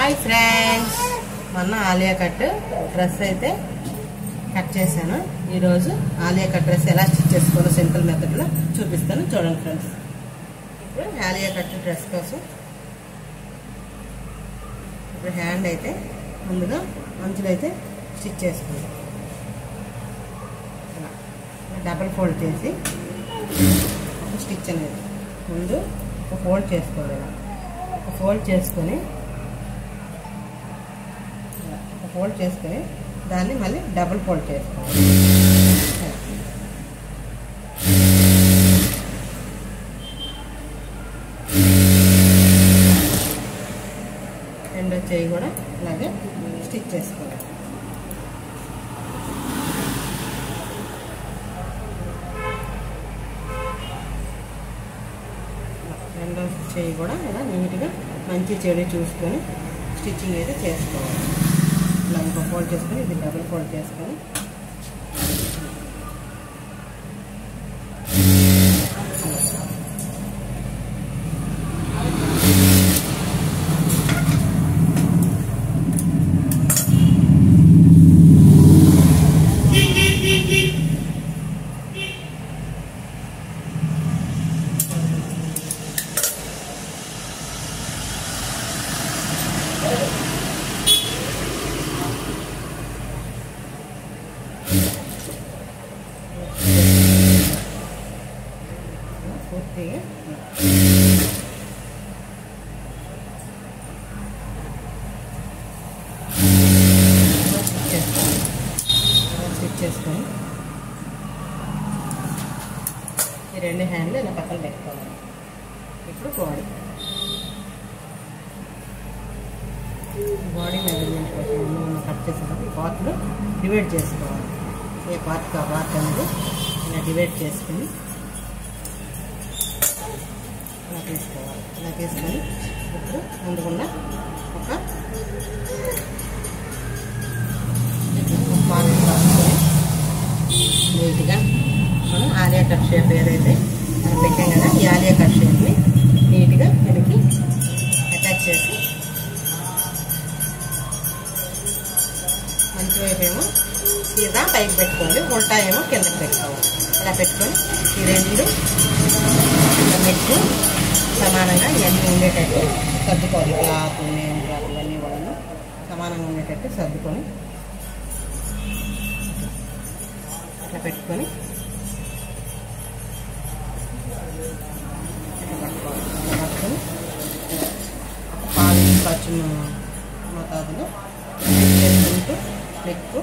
Hi friends, మొన్న Alia cut dress అయితే cut చేశాను. ఈరోజు ఆలియా కట్ డ్రెస్ ఎలా స్టిచ్ చేసుకోవాలో సింపుల్ మెథడ్లో చూపిస్తాను. చూడండి ఫ్రెండ్స్, ఇప్పుడు ఆలియా కట్ డ్రెస్ కోసం ఇప్పుడు హ్యాండ్ అయితే ముందుగా మంచులో అయితే స్టిచ్ చేసుకోవాలి. డబల్ ఫోల్డ్ చేసి ఒక స్టిచ్ అనేది ముందు ఒక ఫోల్డ్ చేసుకోవాలి. ఒక ఫోల్డ్ చేసుకొని దాన్ని మళ్ళీ డబుల్ ఫోల్డ్ చేసుకోవాలి. రెండో చేయి కూడా ఇలాగే స్టిచ్ చేసుకోవాలి. రెండో చేయి కూడా ఇలా నీట్గా మంచి చెడు చూసుకొని స్టిచ్చింగ్ అయితే చేసుకోవాలి. ఇలా ఇంకో ఫోల్డ్ చేసుకొని ఇది డబుల్ ఫోల్డ్ చేసుకొని స్టిచ్ చేసుకొని ఈ రెండు హ్యాండ్లు ఇలా పక్కన పెట్టుకోవాలి. ఇప్పుడు బాడీ మెజర్మెంట్ కోసం కట్ చేసేటప్పుడు ఈ పార్ట్లు డివైడ్ చేసుకోవాలి. ఏ పార్ట్కి ఆ పార్ట్ అనేది ఇలా డివైడ్ చేసుకుని ఇలా తీసుకోవాలి. ఇలా తీసుకొని ఇప్పుడు ముందుకున్న ఒక పార్ట్ పట్టుకొని నీట్గా మనం ఆలియా కట్ షేప్ ఏదైతే మనం పెట్టాం కదా, ఈ ఆలియా కట్ షేప్ని నీట్గా దీనికి అటాచ్ చేసి మంచి వైపు ఏమో సీదా పైకి పెట్టుకోండి, ఉల్టా ఏమో కిందకి పెట్టుకోవాలి. ఇలా పెట్టుకొని ఈ రెండు నెక్కు సమానంగా ఇవన్నీ ఉండేటట్టు సర్దుకోవాలి. క్లాత్ నేమ్ క్లాత్ ఇవన్నీ కూడా సమానంగా ఉండేటట్టు సర్దుకొని ఇట్లా పెట్టుకొని ఇట్లా పట్టుకోవాలి. ఇట్లా పట్టుకొని ఒక పాలు ఖర్చు మోతాదులో చేసుకుంటూ నెక్కు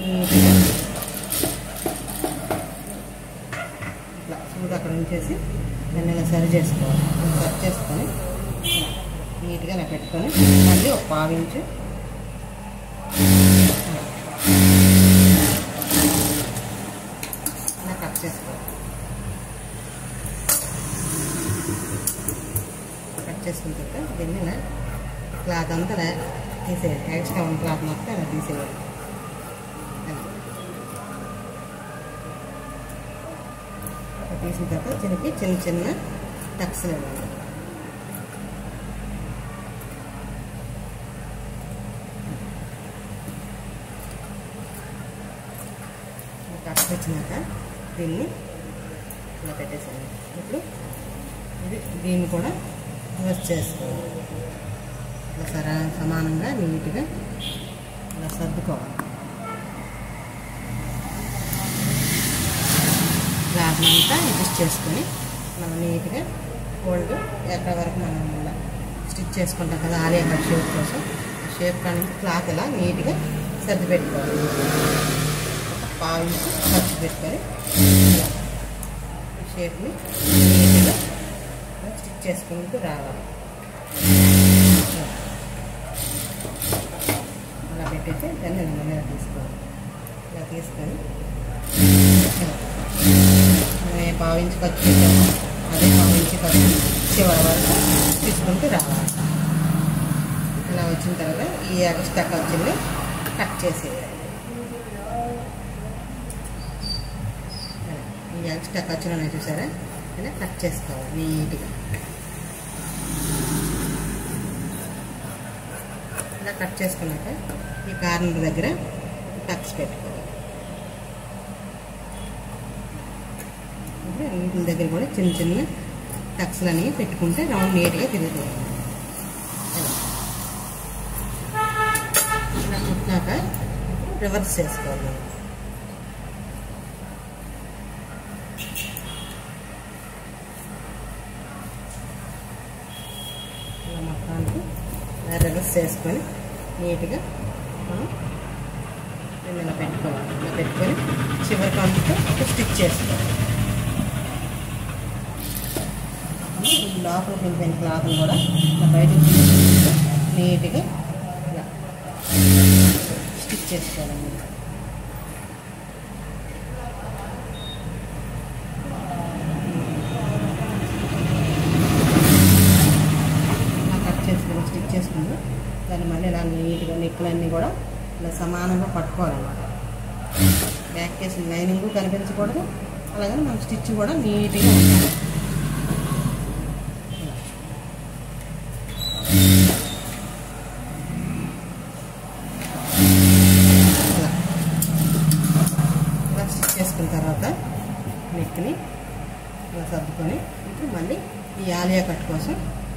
నీట్గా ఇట్లా సూది అక్కడ ఉంచేసి దాన్ని ఇలా సరి చేసుకోవాలి. సరి చేసుకొని నీట్గా ఇలా పెట్టుకొని మళ్ళీ ఒక పావించు ఇలా కట్ చేసుకోవాలి. కట్ చేసుకున్న తర్వాత దీన్ని ఇలా క్లాత్ అంతా తీసేయాలి. ఎక్స్ట్రా ఉన్న క్లాత్ మొత్తం అలా తీసేయాలి. తీసిన తర్వాత చిన్న చిన్న టక్స్లు ఇవ్వాలి. టక్స్ వచ్చినాక దీన్ని ఇలా పెట్టేసాను. ఇప్పుడు దీన్ని కూడా రివర్స్ చేసుకోవాలి. ఇట్లా సమానంగా నీట్గా ఇలా సర్దుకోవాలి. క్లాత్ అంతా అడ్జస్ట్ చేసుకొని మనం నీట్గా ఫోల్డ్ ఎక్కడ వరకు మనం ఇలా స్టిచ్ చేసుకుంటాం కదా ఆలియా కట్ షేప్ కోసం, షేప్ కానీ క్లాత్ ఇలా నీట్గా సర్ది పెట్టుకోవాలి. ఒక పావించి ఖర్చు పెట్టుకొని షేప్ని నీట్గా స్టిచ్ చేసుకుంటూ రావాలి. అలా పెట్టేసి దాన్ని నెమ్మదిగా తీసుకోవాలి. ఇలా తీసుకొని పావించి ఖర్చు పెట్టాము అదే పావించి ఖర్చు చివరి వరకు తీసుకుంటూ రావాలి. ఇలా వచ్చిన తర్వాత ఈ ఎక్స్ట్రా ఖర్చుని కట్ చేసేయాలి. ఈ ఎక్స్ట్రా ఖర్చులు చూసారా, ఇలా కట్ చేసుకోవాలి నీట్గా. ఇలా కట్ చేసుకున్నాక ఈ కార్నర్ దగ్గర టక్స్ పెట్టుకోవాలి. వీటి దగ్గర కూడా చిన్న చిన్న టక్స్లు అనేవి పెట్టుకుంటే రౌండ్ నీట్గా తిరుగుతుంది. ఇలా కుట్టినాక రివర్స్ చేసుకోవాలి. ఇలా మొత్తానికి రివర్స్ చేసుకొని నీట్గా మనం ఇలా పెట్టుకోవాలి. ఇలా పెట్టుకొని చివరి కంటే ఒక స్టిచ్ చేసుకోవాలి. లోపల వెళ్ళిపోయిన క్లాత్ని కూడా ఇలా బయటకు నీట్గా ఇలా స్టిచ్ చేసుకోవాలండి. ఇలా కట్ చేసుకుని స్టిచ్ చేసుకుని దాన్ని మళ్ళీ ఇలా నీట్గా నెక్కులన్నీ కూడా ఇలా సమానంగా పట్టుకోవాలన్నమాట. బ్యాక్ కేసు లైనింగ్ కనిపించకూడదు, అలాగే మన స్టిచ్ కూడా నీట్గా ఉండాలి. ఇలా స్టిచ్ చేసుకున్న తర్వాత నెక్ని ఇలా సర్దుకొని ఇప్పుడు మళ్ళీ ఈ ఆలియా కట్ కోసం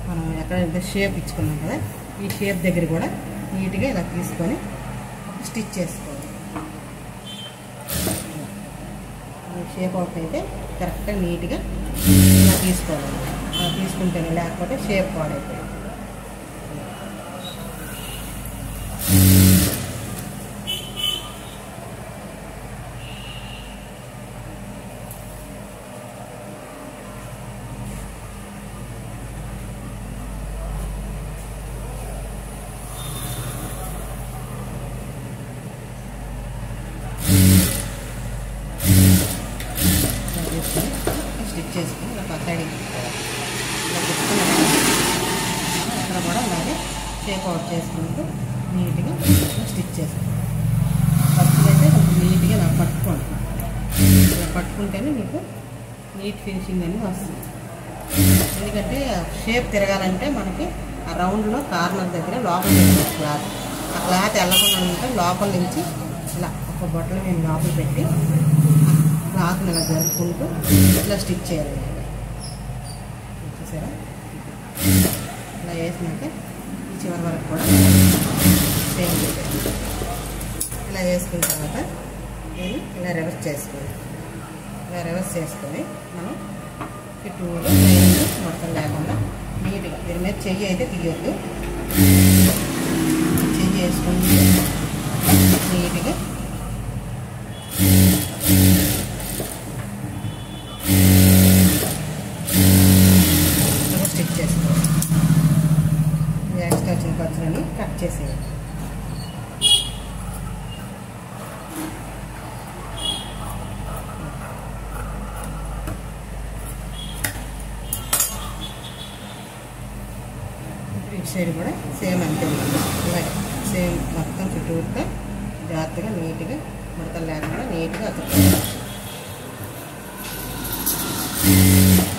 మనం ఎక్కడైతే షేప్ ఇచ్చుకున్నాం కదా, ఈ షేప్ దగ్గర కూడా నీట్గా ఇలా తీసుకొని స్టిచ్ చేసుకోవాలి. ఈ షేప్ అవుట్ అయితే కరెక్ట్గా నీట్గా ఇలా తీసుకోవాలి. అలా తీసుకుంటేనే, లేకపోతే షేప్ పాడైపోయింది. స్టిచ్ చేసుకుని ఇలా పక్కడికి ఇలా పెట్టుకుని అక్కడ కూడా అలాగే షేప్ అవుట్ చేసుకుంటూ నీట్గా స్టిచ్ చేసుకోవాలి. ఫస్ట్ అయితే కొంచెం నీట్గా ఇలా పట్టుకోండి. ఇలా పట్టుకుంటేనే మీకు నీట్ ఫినిషింగ్ అనేది వస్తుంది. ఎందుకంటే షేప్ తిరగాలంటే మనకి ఆ రౌండ్లో కార్నర్ దగ్గర లోపల పెట్టాలి క్లాత్. ఆ క్లాత్ వెళ్ళకుండా ఉంటే లోపల నుంచి ఇలా ఒక బొట్టలు మేము లోపల పెట్టి క్లాత్ని ఇలా జరుపుకుంటూ ఇలా స్టిచ్ చేయాలి. చూసారా? ఇలా వేసినాక ఈ చివరి వరకు కూడా సేమ్ చేయాలి. ఇలా వేసుకున్న తర్వాత నేను ఇలా రివర్స్ చేసుకోవాలి. ఇలా రివర్స్ చేసుకొని మనం చుట్టూరు మొత్తం లేకుండా నీట్గా దీని మీద చెయ్యి అయితే తీయొద్దు. చెయ్యి వేసుకుంటే నీట్గా స్టిచ్ చేసుకోవాలి. ఎక్స్ట్రా వచ్చిన ఖర్చులని కట్ చేసేయాలి. ఇటు సైడ్ కూడా సేమ్ అంతే, అలాగే సేమ్ మొత్తం చుట్టూరుగా జాగ్రత్తగా నీట్గా ముడతలు లేకుండా నీట్గా అతుక్కోవాలి.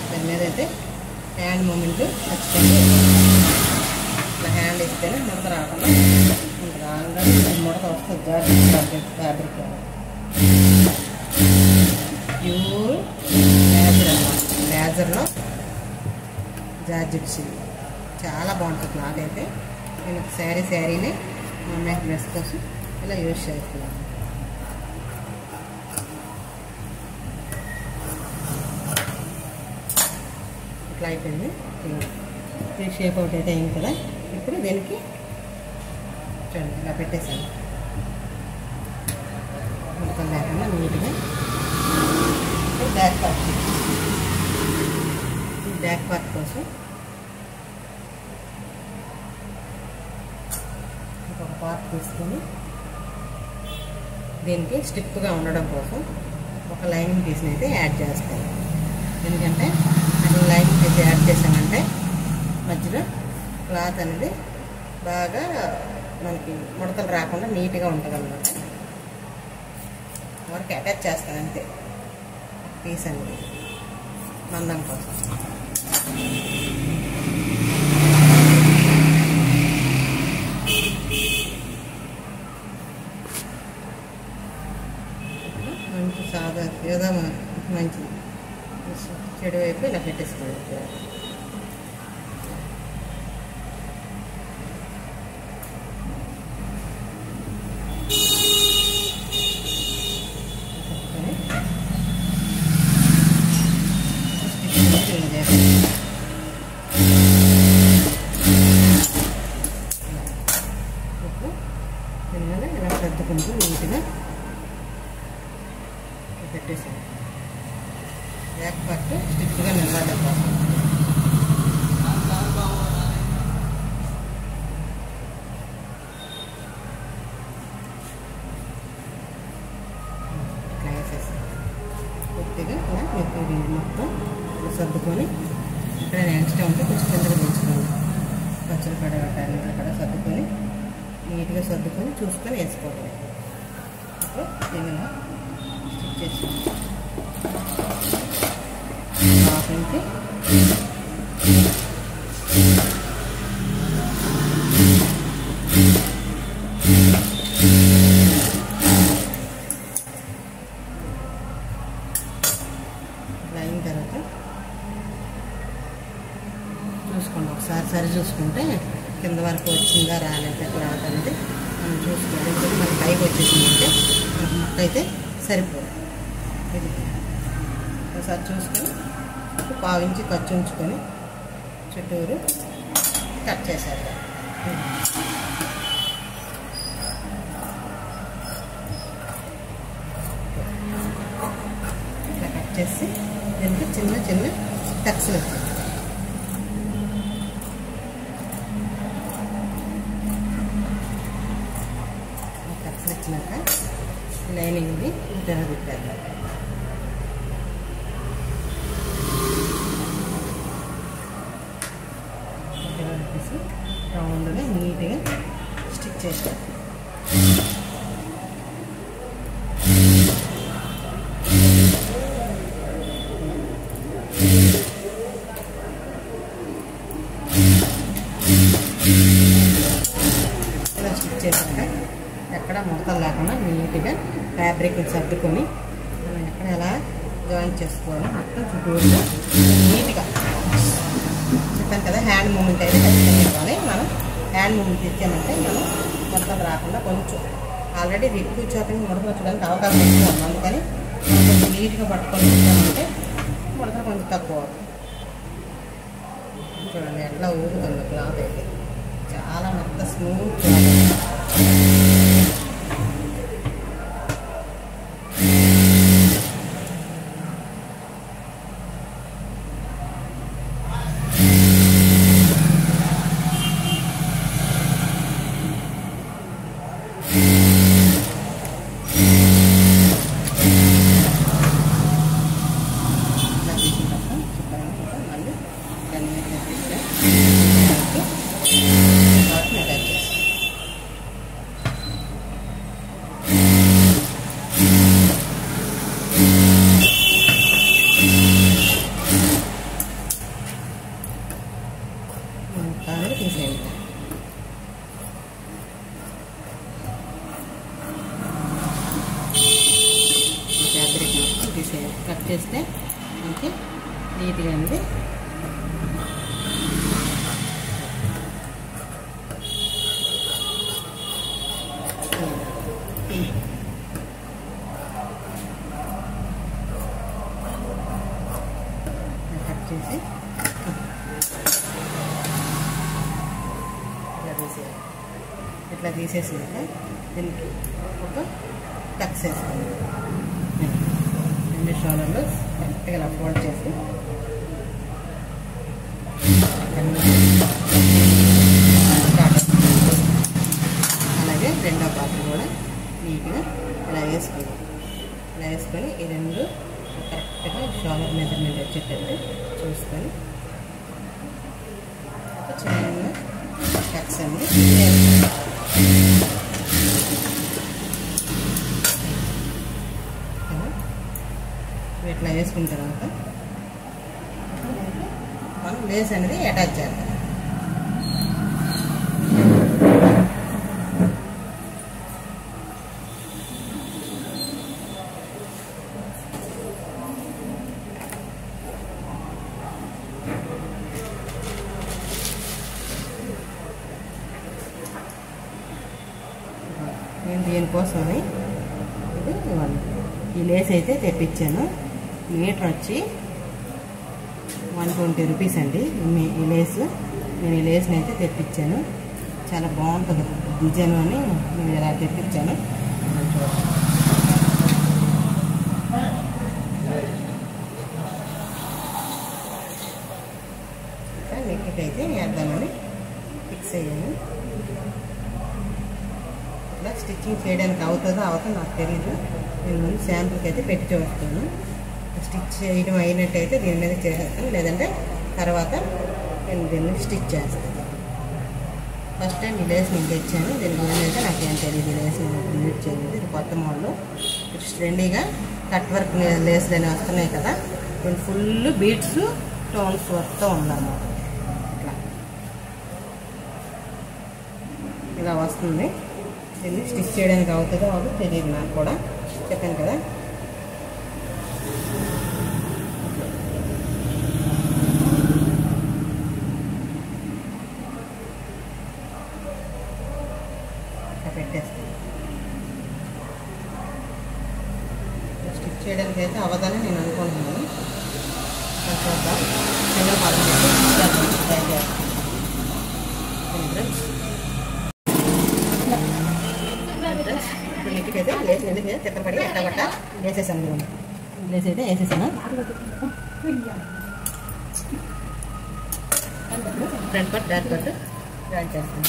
దాని మీద అయితే హ్యాండ్ మూమెంట్ ఖచ్చితంగా ఇట్లా హ్యాండ్ ఇస్తేనే ముడత రాకుండా ఉంటుంది. ఆల్రెడీ ముడత వస్తుంది జార్జెట్ ఫ్యాబ్రిక్. ప్యూర్ లేజర్ అన్నమాట. లేజర్లో జార్జెట్ చాలా బాగుంటుంది క్లాత్ అయితే. నేను శారీని మా అమ్మాయి డ్రెస్ కోసం ఇలా యూజ్ చేస్తున్నాను. ఇట్లా అయిపోయింది. ఈ షేప్ అవుట్ అయితే అయింది కదా. ఇప్పుడు దీనికి చూడండి ఇలా పెట్టేసాను. మొత్తం లేకుండా నీట్గా బ్యాక్ పార్ట్, ఈ బ్యాక్ పార్ట్ కోసం ఇంకొక పార్ట్ తీసుకొని దీనికి స్టిప్గా ఉండడం కోసం ఒక లైనింగ్ పీస్ని అయితే యాడ్ చేస్తాను. ఎందుకంటే అది లైనింగ్ పీస్ యాడ్ చేసామంటే మధ్యలో క్లాత్ అనేది బాగా మనకి ముడతలు రాకుండా నీట్గా ఉంటుంది అన్నమాట. వరకు అటాచ్ చేస్తాను అంతే పీస్ అనేది మందం కోసం. మంచిది. చెడు వైపు ఇలా పెట్టేసుకోండి. ఇలా సర్దుకుంటూ నీట్గా పెట్టేసాను. బ్యాక్ పార్ట్ స్టిఫ్గా నిలబడే కోసం ఇట్లా వేసేసాను. కొద్దిగా ఇలా మెత్తగా మొత్తం సర్దుకొని ఇక్కడ ఎక్స్ట్రా ఉంటే కొంచెం కిందగా తెచ్చుకోండి. పచ్చడి పడగట్టాలి అక్కడ సర్దుకొని నీట్గా సర్దుకొని చూసుకొని వేసుకోవాలి. ఇప్పుడు దీనిలో స్టిచ్ చేసి హాఫ్ ఇంచి అయిన తర్వాత చూసుకోండి. ఒకసారి సరి చూసుకుంటే కింద వరకు వచ్చిందా రాలేదా క్లాత్ అనేది మనం చూసుకోవాలి. ఎందుకంటే మన పైకి వచ్చేసిందంటే మనకు ముక్క అయితే సరిపోదు. ఇది ఒకసారి చూసుకొని పావించి ఖర్చు ఉంచుకొని చుట్టూరు కట్ చేసేద్దాం. ఇట్లా కట్ చేసి దీనికి చిన్న చిన్న టక్స్లు వచ్చాయి. టక్స్లు వచ్చినాక లైనింగ్ని తిరగబెట్టాలి. రౌండ్గా నీట్గా స్టిచ్ చేస్తాం. ఇలా స్టిచ్ చేశాక ఎక్కడ ముడతలు లేకుండా నీట్గా ఫ్యాబ్రిక్ సర్దుకొని మనం ఎక్కడ ఎలా జాయిన్ చేసుకోవాలి మొత్తం చుట్టూరుగా నీట్గా చెప్పాను కదా. హ్యాండ్ మూమెంట్ అయితే ఖచ్చితంగా ఇవ్వాలి. మనం హ్యాండ్ మూమెంట్ ఇచ్చామంటే మనం ముడతలు రాకుండా కొంచెం ఆల్రెడీ ఎక్కువ చోటకి ముడతలు వచ్చడానికి అవకాశం ఎక్కువ ఉంది. అందుకని మనం కొంచెం నీట్గా పట్టుకొని ఇచ్చామంటే ముడతలు కొంచెం తక్కువ. చూడండి ఎట్లా ఊరుతుంది క్లాత్ అయితే చాలా మెత్త స్మూత్ క్లాత్. తీసేయండి. ఫ్యాబ్రిక్ మొత్తం తీసేయాలి. కట్ చేస్తే మనకి నీట్గా ఉంది. కట్ చేసి ఇట్లా తీసేసినాక దీనికి ఒక టక్స్ వేసుకోండి. రెండు షోల్డర్లు కరెక్ట్గా ఇలా ఫోల్డ్ చేసి అలాగే రెండో పార్ట్ కూడా నీట్గా ఇలా వేసుకున్నాం. ఇలా వేసుకొని ఈ రెండు కరెక్ట్గా షోల్డర్ మెజర్మెంట్ వచ్చేటట్టు చూసుకొని ఒక చిన్న టక్స్ అండి ఇట్లా వేసుకున్న తర్వాత మనం లేస్ అనేది అటాచ్ చేద్దాం. నేను దీనికోసమని ఇది ఇవ్వండి ఈ లేస్ అయితే తెప్పించాను. మీటర్ వచ్చి 120 రూపీస్ అండి ఈ లేస్. నేను ఈ లేస్ని అయితే తెప్పించాను. చాలా బాగుంటుంది డిజైన్ అని నేను ఇలా తెప్పించాను. నెక్కి అయితే వేద్దామని ఫిక్స్ అయ్యాను. ఇట్లా స్టిచ్చింగ్ చేయడానికి అవుతుందో నాకు తెలియదు. నేను ముందు శాంపుల్కి అయితే పెట్టి చూస్తాను. స్టిచ్ చేయడం అయినట్టయితే దీని మీద చేసేస్తాను, లేదంటే తర్వాత నేను దీన్ని స్టిచ్ చేస్తాను. ఫస్ట్ టైం ఈ లేస్ నేను తెచ్చాను. దీని గురించి అయితే నాకేం తెలియదు. ఈ లేస్ నేను యూజ్ చేయలేదు. ఇది కొత్త మోడల్. ట్రెండీగా కట్ వర్క్ లేస్లు అనేవి వస్తున్నాయి కదా. దీని ఫుల్ బీట్స్ టోన్స్ వర్క్తో ఉందన్నమాట. ఇలా వస్తుంది. దీన్ని స్టిచ్ చేయడానికి అవుతుందో తెలియదు నాకు కూడా. చెప్పాను కదా. పెట్టేస్తాను. స్టిచ్ చేయడానికి అయితే అవ్వదని నేను అనుకుంటున్నాను. తర్వాత చిన్న పాత్ర తయారు చేస్తాను. అయితే లేస్ ఎందుకు తిప్పబడి ఎట్టబట్ట వేసేసాను. లేస్ అయితే వేసేసాను. ఫ్రంట్ పట్ బ్యాక్ పట్ జాయిన్ చేస్తాను.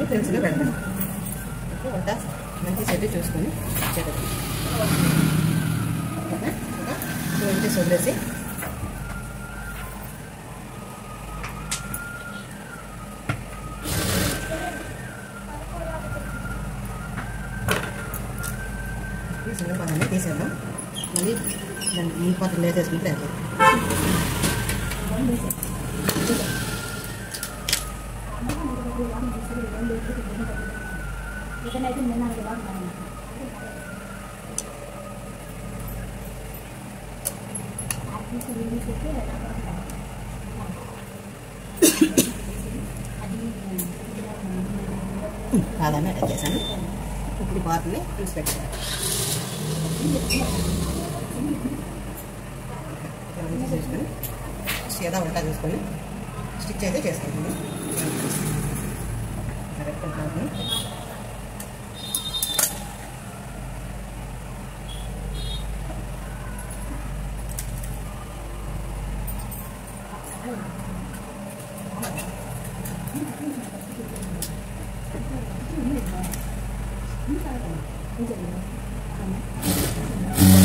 ఫ్రెండ్స్గా పెడతాను. వంట మంచి చెట్టు చూసుకొని చెట్టు 2 ఇంచెస్ వదిలేసి చిన్న పాత్రని తీసేద్దాం. మళ్ళీ దాన్ని ఈ పాత్ర లేసేసుకుంటే కాదని అటాచ్ చేశాను. ఇప్పుడు పాత్రని తీసి పెట్టాను. చేసుకొని సీదా ఉల్టా చేసుకొని స్టిచ్ అయితే చేసుకుంటాను.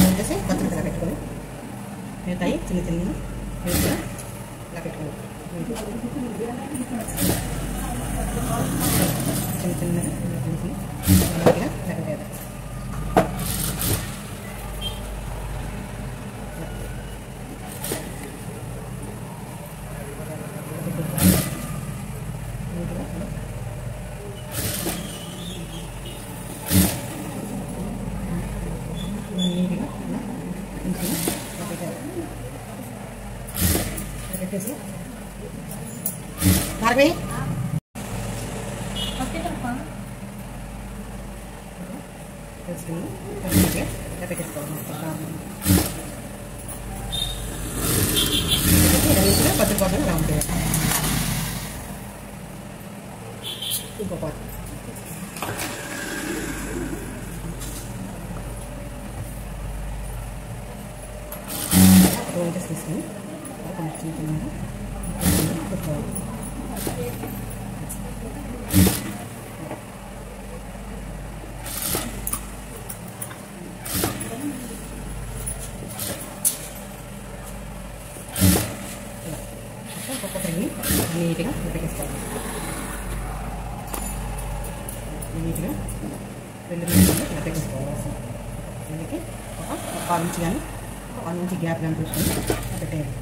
వచ్చేసి పచ్చడి ఇలా పెట్టుకొని మిగతాయి చిన్న చిన్న ఇలా పెట్టుకోండి. చిన్న చిన్నగా ఇలా పెట్టేది. పెట్టేసి భార్గవి పచ్చి పాత్ర అలా ఉంటుంది. ఇంకో పాత్ర తీసుకుని కొంచెం చిన్నగా ఒక్కొక్కటిని నీట్గా ఉడికిస్తాను. నీట్గా 2 నిమిషాలు ఉడికించుకోవాలి. దీనికి ఒక 1 ఇంచ్ కానీ 1 ఇంచ్ గ్యాప్ కానీ చూసుకొని పెట్టేయాలి.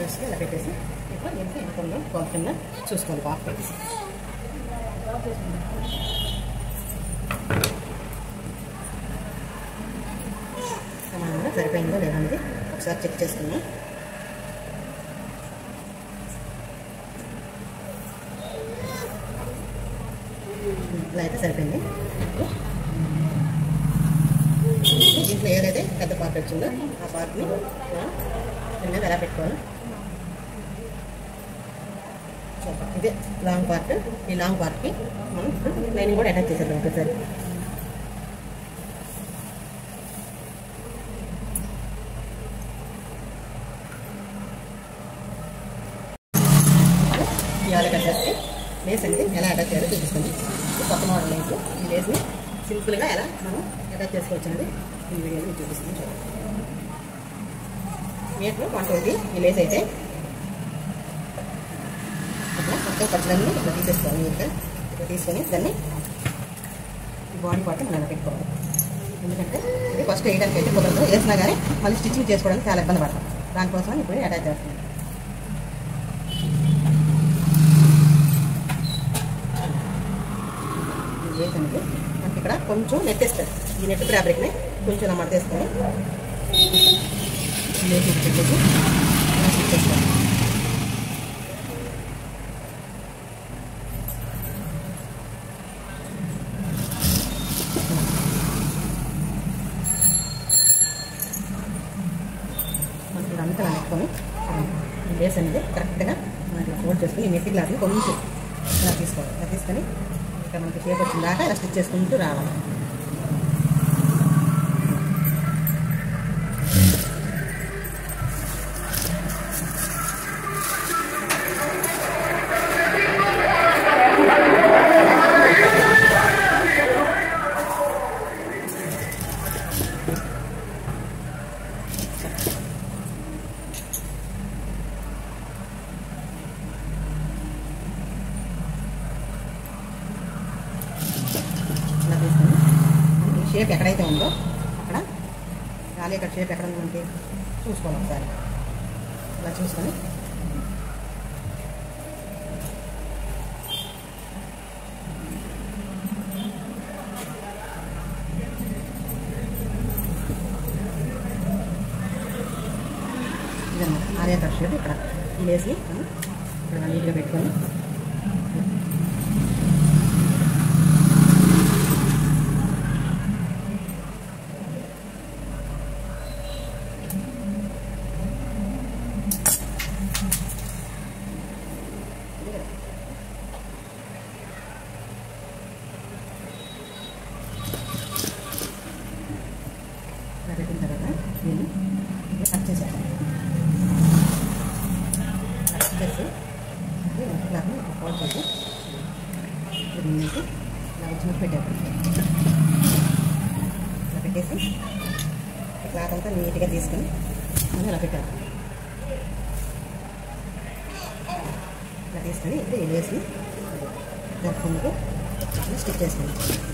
చూసి ఇలా పెట్టేసి ఇప్పుడు ఎంత ఉందో కొలతన్నా చూసుకోవాలి బాగా పెట్టేసి సమానంగా సరిపోయిందో లేదనేది ఒకసారి చెక్ చేసుకున్నాం. ఇలా అయితే సరిపోయింది. దీంట్లో ఏదైతే పెద్ద పార్ట్ వచ్చిందో ఆ పార్ట్ని మీద ఎలా పెట్టుకోవాలి. ఇదే లాంగ్ పార్ట్. ఈ లాంగ్ పార్ట్కి మనం ఇప్పుడు లైనింగ్ కూడా అటాచ్ చేసేద్దాం ఒకసారి. ఈ ఆలగడ్డ వచ్చి లేస్ అంటే ఎలా అటాచ్ చేయాలో చూపిస్తుంది. కొత్త మోడల్ లేస్. ఈ లేస్ని సింపుల్గా ఎలా మనం అటాచ్ చేసుకోవచ్చు అనేది ఈ వీడియోలో చూపిస్తుంది. చూడండి, మీటర్ 120 ఈ లేస్ అయితే అట్లా మొత్తం ఖర్చులన్నీ ఇట్లా తీసేసుకోవాలి. నీట్గా ఇట్లా తీసుకొని దాన్ని ఈ బాడీ పార్ట్ మనం పెట్టుకోవాలి. ఎందుకంటే ఇది ఫస్ట్ వేయడానికి అయితే కుదరదు. వేసినా కానీ మళ్ళీ స్టిచ్చింగ్ చేసుకోవడానికి చాలా ఇబ్బంది పడతాం. దానికోసం ఇప్పుడు అటాచ్ చేస్తాం. వేసండి మనకి ఇక్కడ కొంచెం నెట్ ఇస్తుంది. ఈ నెట్ ఫ్యాబ్రిక్ని కొంచెం ఇలా మడతేసుకొని పెట్టేసి స్టిచ్ చేసుకోవాలి. మనకి ఇదంతా నెట్టుకొని ఈ లేస్ అనేది కరెక్ట్గా మనకి ఫోల్డ్ చేసుకుని ఈ నెట్ క్లాత్ని కొంచెం ఇలా తీసుకోవాలి. ఇలా తీసుకొని ఇక్కడ మనకి షేప్ వచ్చిన దాకా ఇలా స్టిచ్ చేసుకుంటూ రావాలి. షేప్ ఎక్కడైతే ఉందో అక్కడ గాలి అక్కడ షేప్ ఎక్కడ ఉందంటే చూసుకోవాలి. ఒకసారి ఇలా చూసుకొని ఇదన్నమాట ఆలయ కట్ షేప్. ఇక్కడ ఈ లేస్ని ఇక్కడ నీట్గా పెట్టుకొని పెట్టిన తర్వాత దీన్ని కట్ చేసేయాలి. కట్ చేసి క్లాత్ని ఫోల్డ్ చేసి దీనికి ఇలా వచ్చినట్టు పెట్టేది. ఇలా పెట్టేసి క్లాత్ అంతా నీట్గా తీసుకొని మనం ఇలా పెట్టాలి. ఇలా తీసుకొని ఇప్పుడు ఈ లేస్ని జరుపుకుంటూ స్టిచ్ చేసుకుంటాం.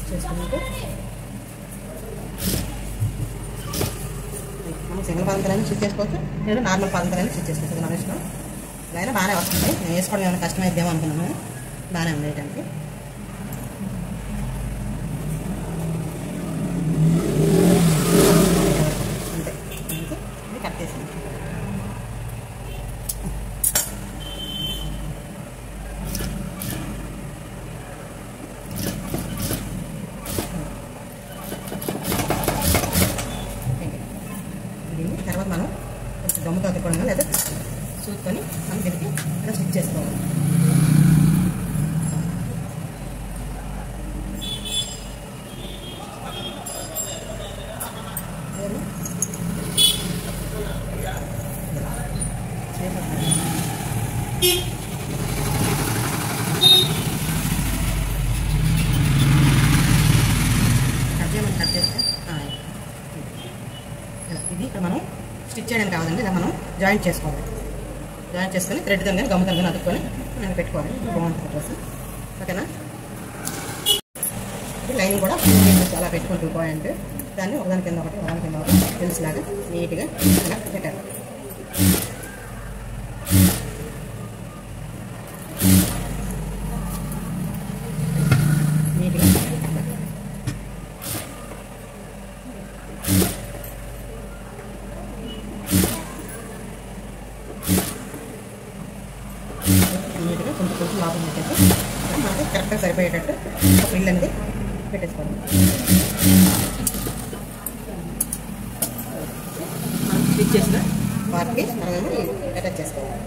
చేసుకుంటూ మనం సింగిల్ పాదంతలైనా స్టిచ్ చేసుకోవచ్చు, లేదా నార్మల్ పాదంతలైనా స్టిచ్ చేసుకోవచ్చు. మన ఇష్టం. ఇలా అయినా బాగానే వస్తుంది. నేను వేసుకోవడం ఏమైనా కష్టమైద్దామో అనుకున్నాను. బాగానే ఉంది వేయడానికి. అంతే, ఇది కట్ చేసింది. తర్వాత మనం కొంచెం గమ్ముతో అతుక్కోవడం లేదా చూసుకొని మనం దీనికి ఇలా స్టిచ్ చేసుకోవాలి. కట్ చేయమని కట్ చేస్తే ఇది ఇక్కడ మనం స్టిచ్ చేయడానికి కావాలండి. ఇలా మనం జాయింట్ చేసుకోవాలి. జాయింట్ చేసుకొని థ్రెడ్ కానీ గమ్ము కానీ అతుక్కొని మనం పెట్టుకోవాలి. బాగుంటుంది డ్రెస్. ఓకేనా? లైన్ కూడా అలా పెట్టుకుంటూ పాయింట్ దాన్ని ఒకదాని కింద ఒకటి తెలిసిలాగా నీట్గా ఇలా పెట్టాలి. నీట్గా నీట్గా కొంచెం కొంచెం లాభం పెట్టేసి మనకి కరెక్ట్గా సరిపోయేటట్టు ఒక పిల్ అనేది పెట్టేసుకోండి. మనం స్టిచ్ చేసిన పార్ట్కి మనమేమో అటాచ్ చేసుకోవాలి.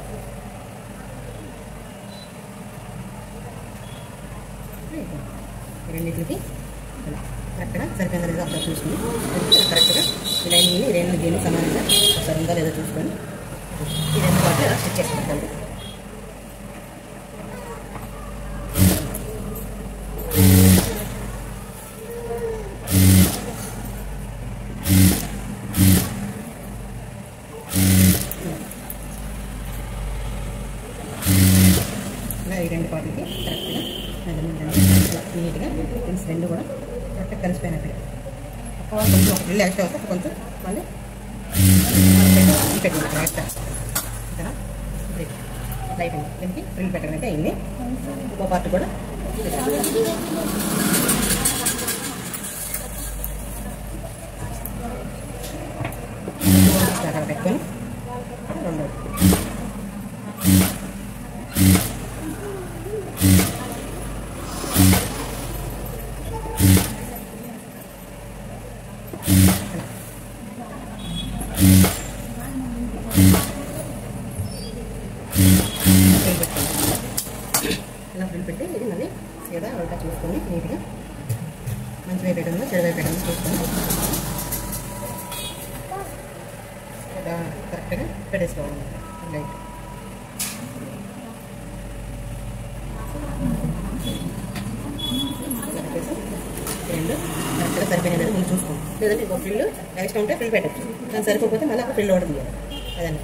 రెండింటికి ఇలా కరెక్ట్గా సరిపోయిందా లేదా ఒకసారి చూసుకుని కరెక్ట్గా ఈ లైన్ రెండు దీన్ని సమానంగా ఒకసారి ఉందా లేదా చూసుకొని ఈ రెండు పార్ట్లు ఇలా స్టిచ్ చేసుకోవాలి. ఇలా ఈ రెండు పార్ట్లకి కరెక్ట్గా నీట్గా పిన్స్ రెండు కూడా కరెక్ట్గా కలిసిపోయినట్టు కొంచెం ఇల్లు ఎక్స్ట్రా వస్తే కొంచెం మళ్ళీ పెట్టింది కరెక్ట్గా అయిపోయింది. దీనికి ఫ్రిల్ పెట్టడం అయితే అయింది. ఇంకో పార్ట్ కూడా అక్కడ పెట్టుకొని రెండు ఇలా ఫ్రిల్ పెట్టి ఇది మళ్ళీ ఏదో ఉల్టా చూసుకొని నీట్గా మంచి వైపు పెట్టడం చెడు వైపు పెట్టడం చూసుకొని ఇలా కరెక్ట్గా పెట్టేసుకోవాలి. లైట్ పెట్టేసి రెండు కరెక్ట్గా సరిపోయిన లేదా ముందు చూసుకోండి. లేదంటే ఇంకో ఫ్రిల్ ఎక్స్ట్రా ఉంటే ఫ్రిల్ పెట్టచ్చు. దాన్ని సరిపోతే మళ్ళీ అక్కడ ఫ్రిల్ ఓడదు అదండి.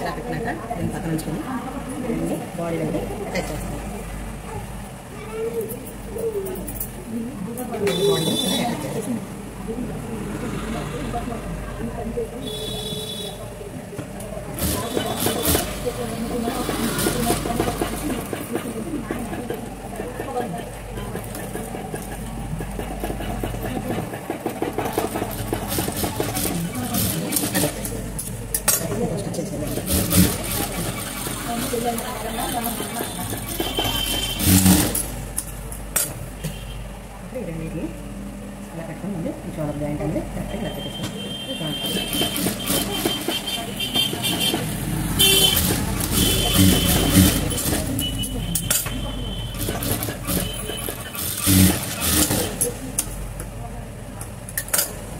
ఇలా పెట్టినాక దీన్ని పక్కన ఉంచుకొని బాడీ అనేది అటాచ్ చేస్తాం. బాడీ అటాచ్ చేస్తాం. రెండింటిని ఇలా పెట్టుకుని ముందు ఈ షోల్డర్ జాయింట్ అనేది కరెక్ట్గా ఇలా పెట్టేసుకోండి.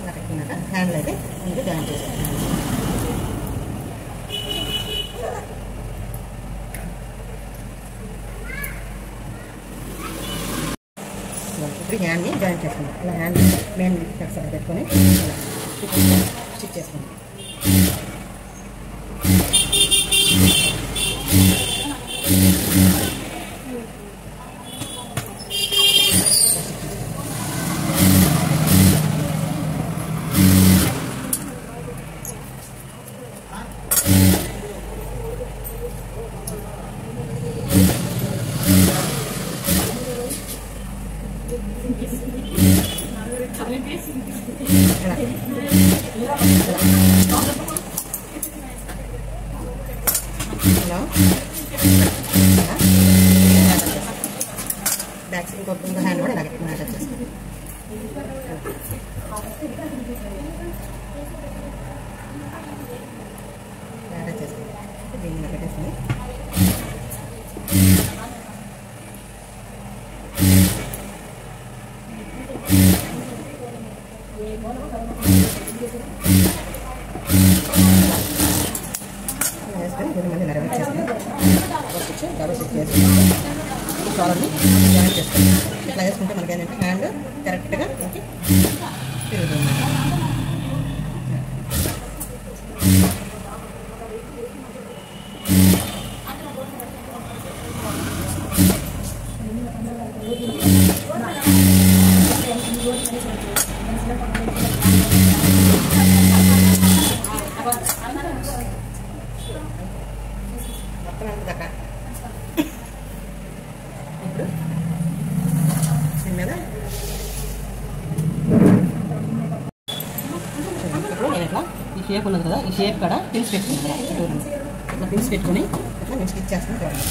ఇలా పెట్టుకున్నాక హ్యాండ్లు అయితే ముందు జాయింట్ చేసేస్తాను. ఇప్పుడు హ్యాండ్ని జాయిన్ చేసుకుందాం. ఇలా హ్యాండ్ మెయిన్ సైడ్ పెట్టుకొని స్టిచ్ చేసుకుందాం. హలో బ్యాక్ సైడ్ ఇంకొక హ్యాండ్ కూడా ఇలాగే అటాచ్ చేస్తాను. అటాచ్ చేస్తాను. దీన్ని పెట్టేస్తాను. వేసుకొని దీన్ని మళ్ళీ నెరవేర్చి చేస్తాను. డబల్ స్టిచ్ చేసుకుంటాం. కాలర్ని జాయిన్ చేస్తాం. ఇట్లా వేసుకుంటే మనకి ఏంటంటే హ్యాండ్ కరెక్ట్గా మనకి తిరుగుతుంది. మొత్తం ఎంత దాకా ఇప్పుడు దీని మీద ఇప్పుడు నేను ఇట్లా ఈ షేప్ ఉన్నది కదా, ఈ షేప్ కూడా పిన్స్ పెట్టుకున్నాను కదా, ఇట్లా పిన్స్ పెట్టుకుని ఇట్లా నేను స్టిచ్ చేస్తాను చూడండి.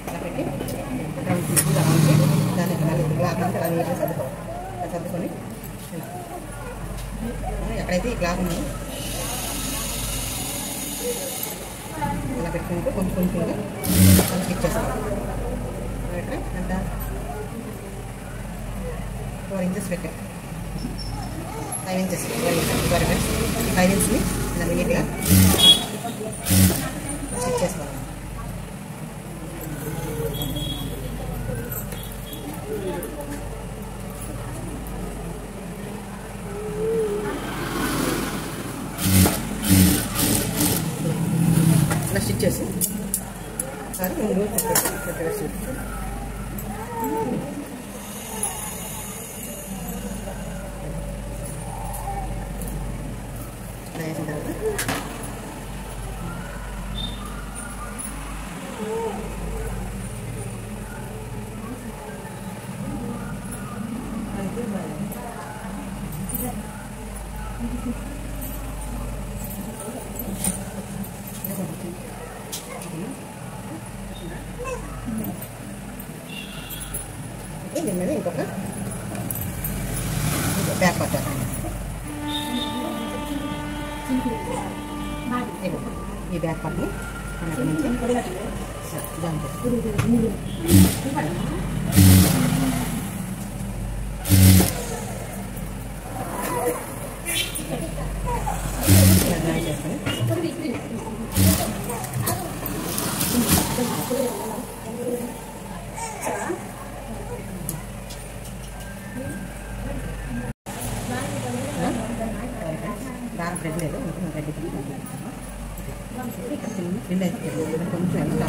ఇట్లా పెట్టి రౌండ్ తీసి దాన్ని క్లాత్ అంతా అలా నీట్గా సర్దుకోవాలి. అలా సర్దుకొని ఎక్కడైతే ఈ క్లాత్ ఉందో ఇలా పెట్టుకుంటూ కొంచెం కొంచెంగా స్టిచ్ చేస్తాం. ఎంత 4 ఇంచెస్ పెట్టాం. 5 ఇంచెస్ 5 ఇంచెస్ని ఇలా నీట్గా స్టిచ్ చేసుకోవాలి. ఇలా స్టిచ్ చేసి ఒకసారి ముందు పెట్టేసి వేసిన తర్వాత దీని మీద ఇంకొక బ్యాక్ పార్ట్ ఈ బ్యాక్ పార్ట్ని అక్కడి నుంచి జాయిన్ చేస్తాం. జాయిన్ చేసుకొని దాని థ్రెడ్ లేదు, థ్రెడ్ ఫ్రిల్ అయితే కొంచెం ఎంత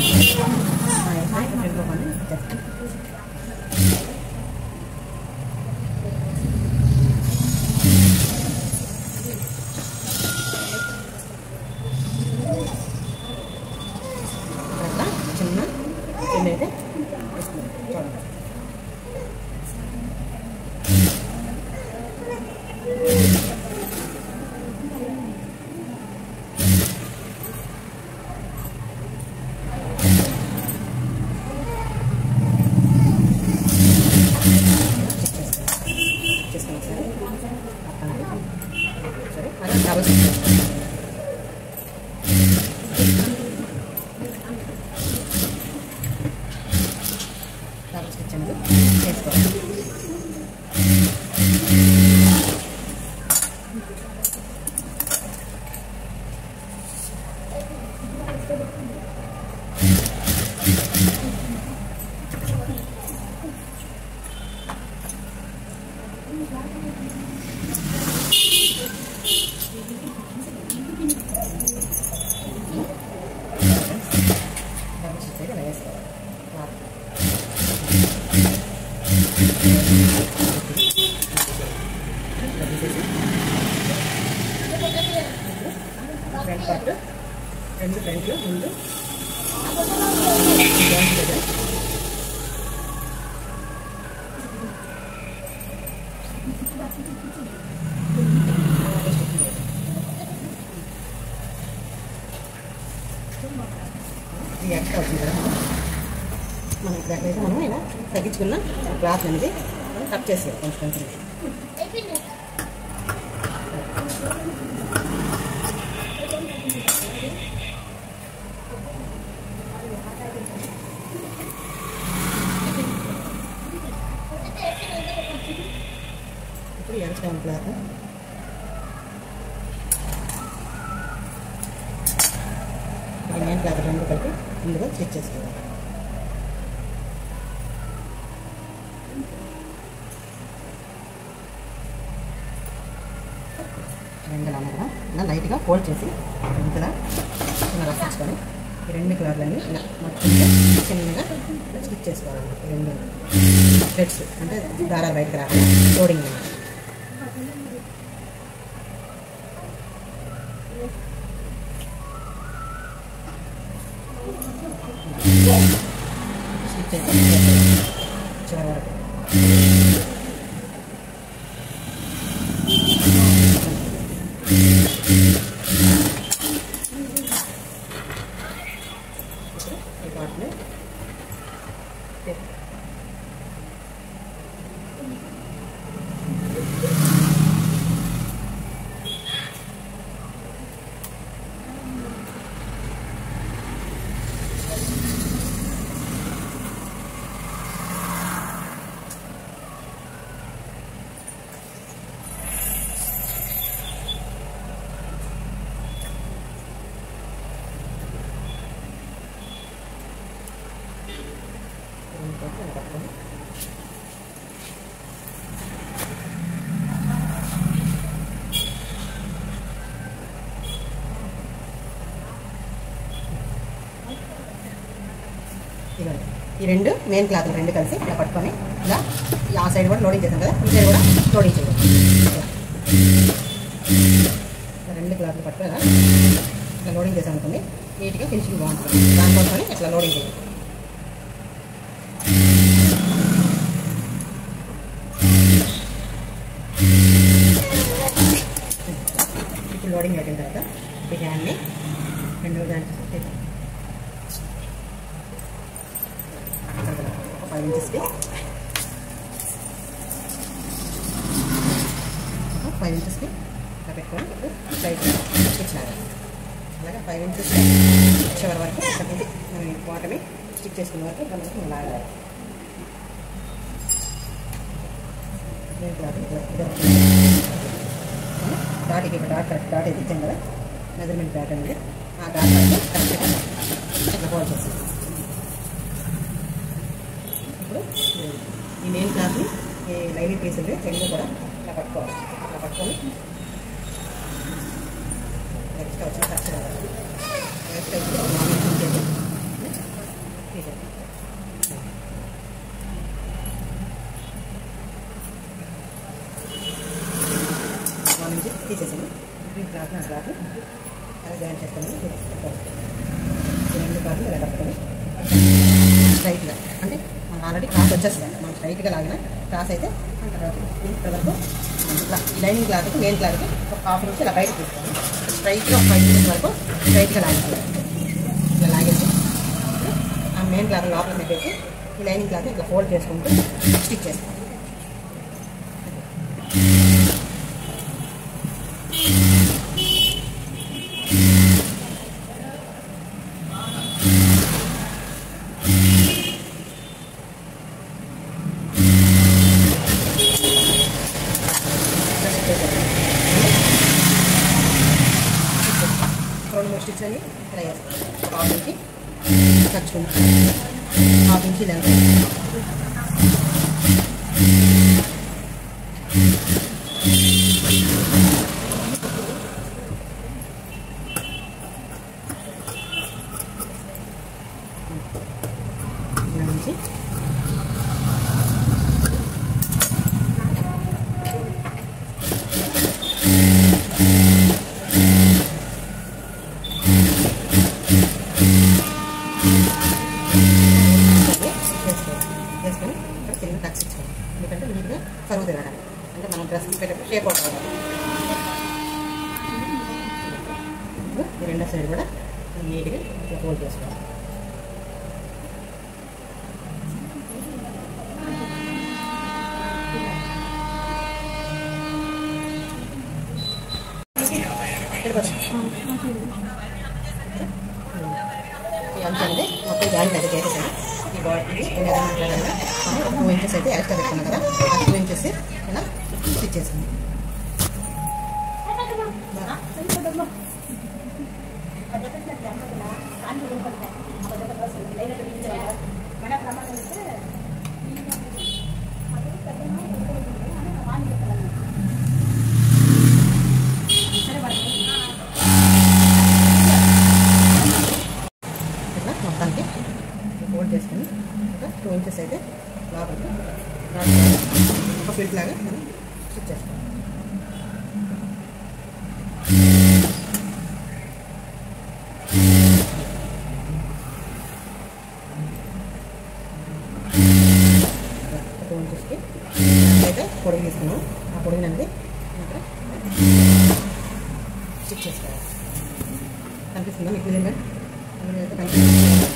ఫ్రిల్కోమని చేస్తాం. అట్లా చిన్న ఫ్రిల్ అయితే వేసుకుంటాం. చూడండి సరే అలా డబల్ స్టిచ్ చేస్తాం. డబల్ స్టిచ్ అనేది చేసుకోవాలి. ఫ్రంట్ పార్ట్ రెండు ఫ్రంట్లు ముందు ఇది ఎక్స్ట్రా వచ్చింది కదా మనం ఇక్కడైతే మనం ఇలా తగ్గించుకున్న క్లాత్ అనేది మనం కట్ చేసేయాలి కొంచెం కొంచెం. ఇప్పుడు ఎక్స్ట్రా క్లాత్ మెయిన్ క్లాత్ రెండు కలిపి ఇందులో స్టిచ్ చేసుకోవాలి. రెండు అన్నగా ఇలా లైట్గా ఫోల్డ్ చేసి ఇంతలా చిన్న రఫించుకొని ఈ రెండు క్లాత్లన్నీ ఇలా మొత్తం చిన్నగా స్టిచ్ చేసుకోవాలండి. ఈ రెండు థ్రెడ్స్ అంటే దారాలు బయటకు రాకుండా లోడింగ్ స్టిచ్ చేసి చివరి వరకు ఈ రెండు మెయిన్ క్లాత్ రెండు కలిసి ఇలా పట్టుకొని ఇలా ఆ సైడ్ కూడా లోడింగ్ చేస్తాం కదా ఈ సైడ్ కూడా లోడింగ్ చేయాలి. రెండు క్లాత్లు పట్టుకొని ఇలా లోడింగ్ చేసాం అనుకోండి నీట్గా ఫినిషింగ్ బాగుంటుంది. దానికోసం ఇట్లా లోడింగ్ చేయాలి. ఇప్పుడు లోడింగ్ అయిన తర్వాత ఈ హ్యాండ్ని రెండు దానికి 5 ఇంచెస్కి 5 ఇంచెస్కి ఇలా పెట్టుకొని ఇప్పుడు సైడ్ స్టిచ్ లాగా అలాగే 5 ఇంచెస్ చివరి వరకు ఇక్కడి వాటర్ని స్టిచ్ చేసుకున్న వరకు ఇక్కడ మనకి లాగాలి. డాట్ ఇక్కడ డాట్ అయితే ఇచ్చాం కదా మెజర్మెంట్ ప్యాటర్న్ ఉంది. ఆ డాట్ కరెక్ట్గా ఇట్లా హోల్డ్ చేస్తాం. ఇప్పుడు ఈ మెయిన్ క్లాత్ని ఈ లైనింగ్ పీస్ ఉంది రెండు కూడా ఇలా పట్టుకోవాలి. ఇలా పట్టుకొని నెక్స్ట్ వచ్చిన ఖర్చు కావాలి. నెక్స్ట్ వచ్చి తీసేది 1 ఇంచ్ తీసేసాను. ఈ క్లాత్ని ఆ క్లాత్ని అలా జాయిన్ చేసుకొని ఈ రెండు క్లాత్ని ఇలా పట్టుకొని స్ట్రైట్గా అంటే మనకు ఆల్రెడీ క్లాత్ వచ్చేస్తుంది. మనం స్ట్రైట్గా లాగిన క్లాత్ అయితే ఇక్కడ వరకు ఇట్లా ఈ లైనింగ్ క్లాత్కి మెయిన్ క్లాత్కి ఒక 1/2 ఇంచ్ ఇలా బయటకు తీసుకోవాలి. స్ట్రైట్గా ఒక 5 ఇంచెస్ వరకు స్ట్రైట్గా లాగాలి. ఇలా లాగేసి ఆ మెయిన్ క్లాత్ లోపల పెట్టేసి ఈ లైనింగ్ క్లాత్ని ఇట్లా ఫోల్డ్ చేసుకుంటూ స్టిచ్ చేసుకోవాలి. రెండు మూడు స్టిచ్ అని ఇలా వేస్తాం. 1/2 ఇంచ్ ఖర్చుకుంటాం. 1/2 ఇంచ్ లెంత్ ఇలా నుంచి వేసుకొని ఇక్కడ చిన్న టక్స్ ఇచ్చుకోవాలి. ఎందుకంటే నీట్గా కరువు తిరగడానికి అంటే మనం డ్రెస్ పెట్టేటప్పుడు షేప్ అవుట్ అవ్వాలి. ఇప్పుడు ఈ రెండో సైడ్ కూడా నీట్గా ఇట్లా ఫోల్డ్ చేసుకోవాలి. అంతే అండి, మొత్తం జాయింట్ అయితే చేసేసాను. ఈ బాడీకి నేను ఎలా మాట్లాడాలి 2 ఇంచెస్ అయితే ఎక్స్ట్రా పెట్టుకున్నాను కదా, ఆ 2 ఇంచెస్ ఇలా స్టిచ్ చేసాను. మొత్తానికి ఫోల్డ్ చేసుకొని ఒక 2 ఇంచెస్ అయితే లోపలికి ఒక ఫిట్ లాగా మనం స్టిచ్ చేసుకోవాలి. ఒక 2 ఇంచెస్కి అయితే పొడుగు తీసుకున్నాం. ఆ పొడుగుని అనేది ఇక్కడ స్టిచ్ చేసుకోవాలి. కనిపిస్తుందా మీకు? క్లియర్గా కనిపిస్తుంది.